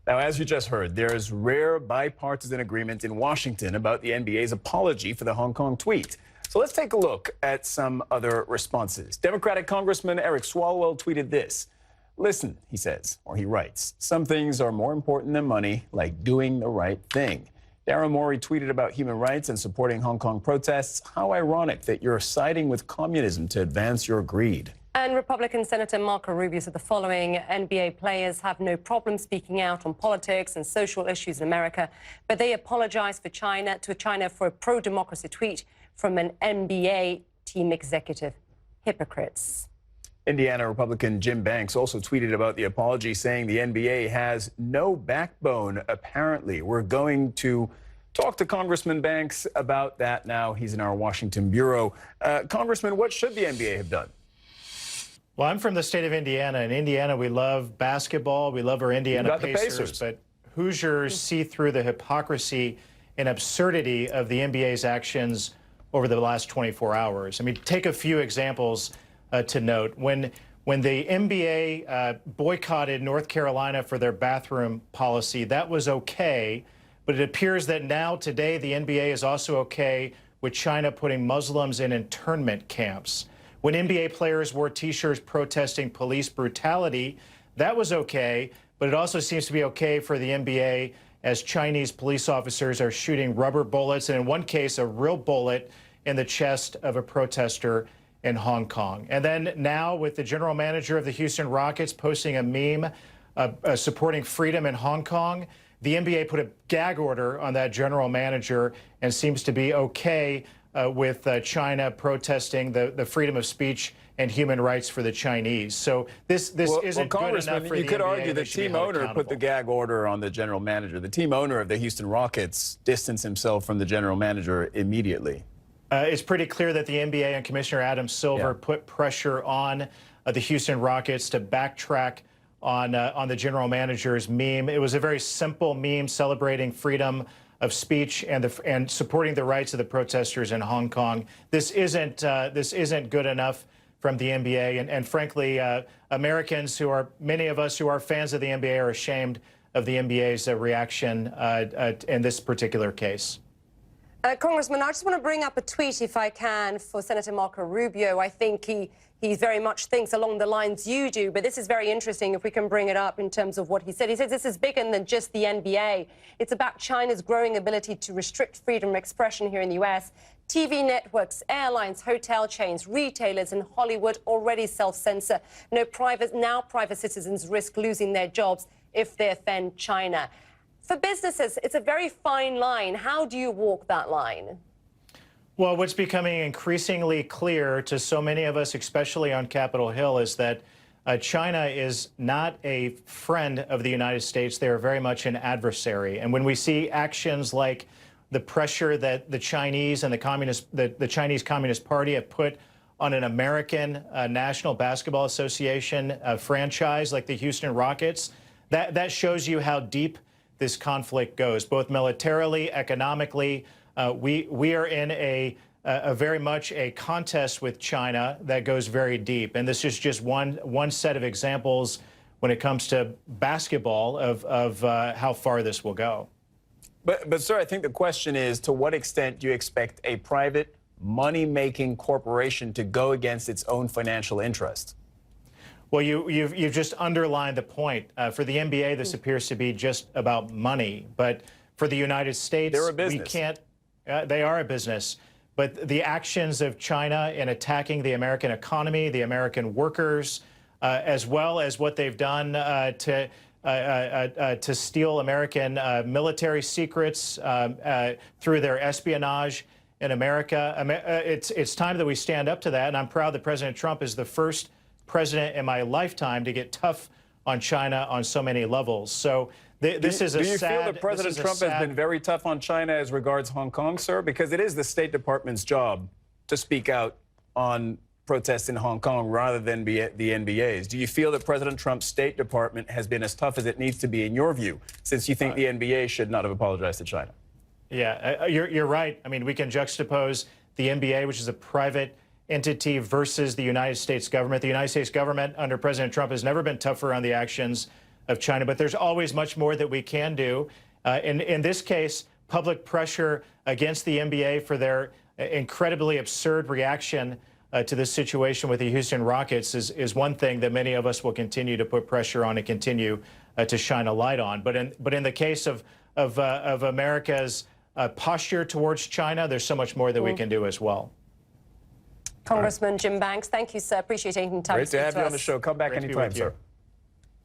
Now, as you just heard, there is rare bipartisan agreement in Washington about the NBA's apology for the Hong Kong tweet. So let's take a look at some other responses. Democratic Congressman Eric Swalwell tweeted this. Listen, he says, or he writes, some things are more important than money, like doing the right thing. Darren Morey tweeted about human rights and supporting Hong Kong protests. How ironic that you're siding with communism to advance your greed. And Republican Senator Marco Rubio said the following: NBA players have no problem speaking out on politics and social issues in America, but they apologize to China for a pro-democracy tweet from an NBA team executive. Hypocrites. Indiana Republican Jim Banks also tweeted about the apology, saying the NBA has no backbone, apparently. We're going to talk to Congressman Banks about that now. He's in our Washington bureau. Congressman, what should the NBA have done? Well, I'm from the state of Indiana. In Indiana, we love basketball. We love our Indiana Pacers. But Hoosiers see through the hypocrisy and absurdity of the NBA's actions over the last 24 hours. I mean, take a few examples to note. When the NBA boycotted North Carolina for their bathroom policy, that was okay. But it appears that now, today, the NBA is also okay with China putting Muslims in internment camps. When NBA players wore T-shirts protesting police brutality, that was okay, but it also seems to be okay for the NBA as Chinese police officers are shooting rubber bullets, and in one case, a real bullet in the chest of a protester in Hong Kong. And then now, with the general manager of the Houston Rockets posting a meme supporting freedom in Hong Kong, the NBA put a gag order on that general manager and seems to be okay with China protesting the freedom of speech and human rights for the Chinese. So this isn't good enough for the NBA. You could argue the team owner put the gag order on the general manager. The team owner of the Houston Rockets distanced himself from the general manager immediately. It's pretty clear that the NBA and Commissioner Adam Silver put pressure on the Houston Rockets to backtrack on the general manager's meme. It was a very simple meme celebrating freedom of speech and supporting the rights of the protesters in Hong Kong. This isn't good enough from the NBA, and frankly, Americans many of us who are fans of the NBA are ashamed of the NBA's reaction in this particular case. Congressman, I just want to bring up a tweet, if I can, for Senator Marco Rubio. I think he very much thinks along the lines you do, but this is very interesting if we can bring it up in terms of what he said. He says this is bigger than just the NBA. It's about China's growing ability to restrict freedom of expression here in the U.S. TV networks, airlines, hotel chains, retailers in Hollywood already self-censor. Now private citizens risk losing their jobs if they offend China. For businesses, it's a very fine line. How do you walk that line? Well, what's becoming increasingly clear to so many of us, especially on Capitol Hill, is that China is not a friend of the United States. They are very much an adversary. And when we see actions like the pressure that the Chinese and the Chinese Communist Party have put on an American National Basketball Association franchise like the Houston Rockets, that shows you how deep this conflict goes, both militarily, economically. We are in a very much a contest with China that goes very deep. And this is just one set of examples when it comes to basketball of how far this will go. But, sir, I think the question is, to what extent do you expect a private, money-making corporation to go against its own financial interests? Well, you've just underlined the point. For the NBA, this appears to be just about money. But for the United States, they're a business. We can't. They are a business. But the actions of China in attacking the American economy, the American workers, as well as what they've done to steal American military secrets through their espionage in America, it's time that we stand up to that. And I'm proud that President Trump is the first president in my lifetime to get tough on China on so many levels. So this is a sad... Do you feel that President Trump has been very tough on China as regards Hong Kong, sir? Because it is the State Department's job to speak out on protests in Hong Kong rather than be the NBA's. Do you feel that President Trump's State Department has been as tough as it needs to be in your view, since you think the NBA should not have apologized to China? Yeah, you're right. I mean, we can juxtapose the NBA, which is a private entity, versus the United States government. The United States government under President Trump has never been tougher on the actions of China. But there's always much more that we can do. In this case, public pressure against the NBA for their incredibly absurd reaction to this situation with the Houston Rockets is one thing that many of us will continue to put pressure on and continue to shine a light on. But in the case of America's posture towards China, there's so much more that we can do as well. Congressman Jim Banks, thank you, sir. Appreciate taking time Great to have you on the us. show. Come back Great to be anytime, with you. sir.